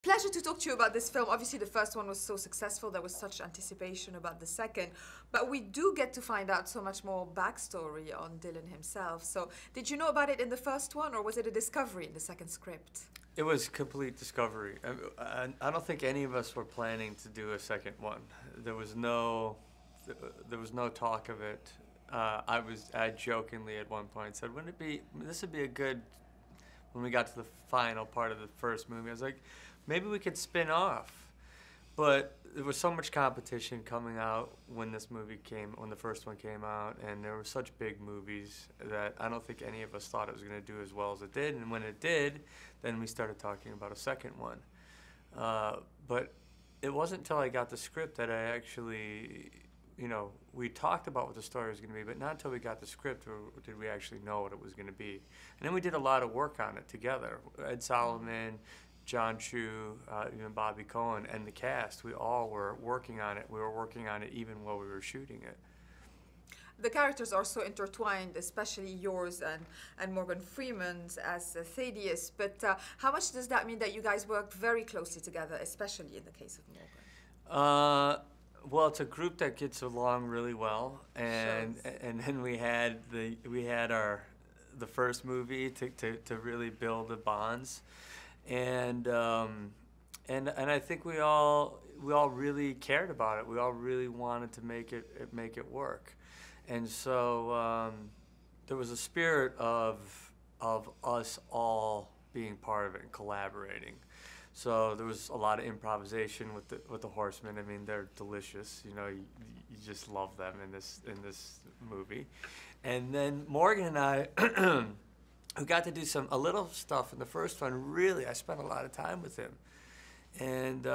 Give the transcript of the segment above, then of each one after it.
Pleasure to talk to you about this film. Obviously, the first one was so successful. There was such anticipation about the second. But we do get to find out so much more backstory on Dylan himself. So did you know about it in the first one, or was it a discovery in the second script? It was complete discovery. I don't think any of us were planning to do a second one. There was no talk of it. I jokingly at one point said, this would be a good, when we got to the final part of the first movie, I was like, maybe we could spin off. But there was so much competition coming out when the first one came out, and there were such big movies that I don't think any of us thought it was going to do as well as it did. And when it did, then we started talking about a second one. But it wasn't until I got the script that I actually, we talked about what the story was going to be, but not until we got the script did we actually know what it was going to be. And then we did a lot of work on it together. Ed Solomon, John Chu, even Bobby Cohen, and the cast, we all were working on it. We were working on it even while we were shooting it. The characters are so intertwined, especially yours and Morgan Freeman's as Thaddeus. But how much does that mean that you guys worked very closely together, especially in the case of Morgan? Well, it's a group that gets along really well, and then we had the first movie to really build the bonds. And I think we all really cared about it. We all really wanted to make it work, and so there was a spirit of us all being part of it and collaborating. So there was a lot of improvisation with the horsemen. I mean, they're delicious. You just love them in this movie, and then Morgan and I. Who got to do a little stuff in the first one. Really, I spent a lot of time with him, and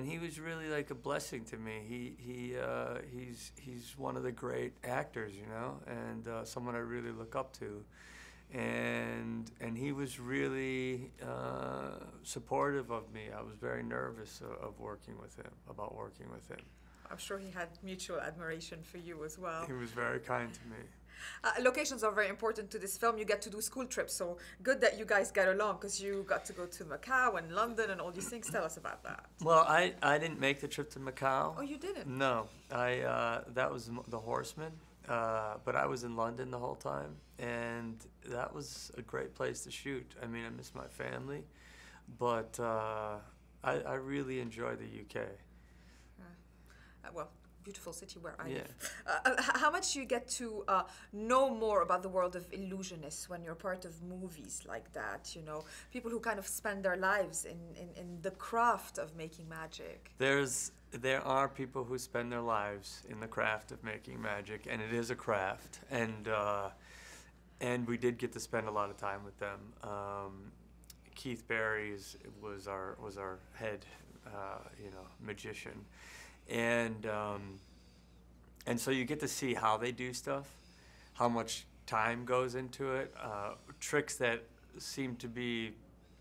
he was really like a blessing to me. He's one of the great actors, and someone I really look up to, and he was really supportive of me. I was very nervous about working with him. I'm sure he had mutual admiration for you as well. He was very kind to me. Locations are very important to this film. You get to do school trips, so good that you guys get along, because you got to go to Macau and London and all these things. Tell us about that. Well, I didn't make the trip to Macau. Oh, you didn't? No, that was the Horsemen, but I was in London the whole time, and that was a great place to shoot. I mean, I miss my family, but I really enjoy the UK. Well, beautiful city where I live. How much do you get to know more about the world of illusionists when you're part of movies like that? People who kind of spend their lives in the craft of making magic. There are people who spend their lives in the craft of making magic, and it is a craft, and we did get to spend a lot of time with them. Keith Barry was our head, magician. And so you get to see how they do stuff, how much time goes into it. Tricks that seem to be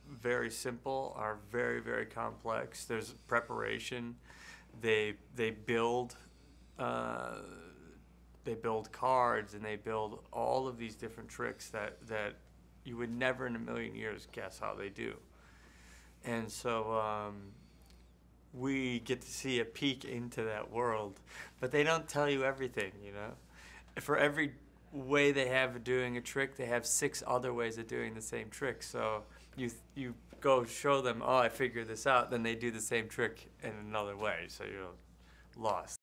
very simple are very, very complex. There's preparation. They build cards, and they build all of these different tricks that you would never in a million years guess how they do. And so we get to see a peek into that world, but they don't tell you everything, For every way they have of doing a trick, they have 6 other ways of doing the same trick. So you go show them, oh, I figured this out, then they do the same trick in another way, so you're lost.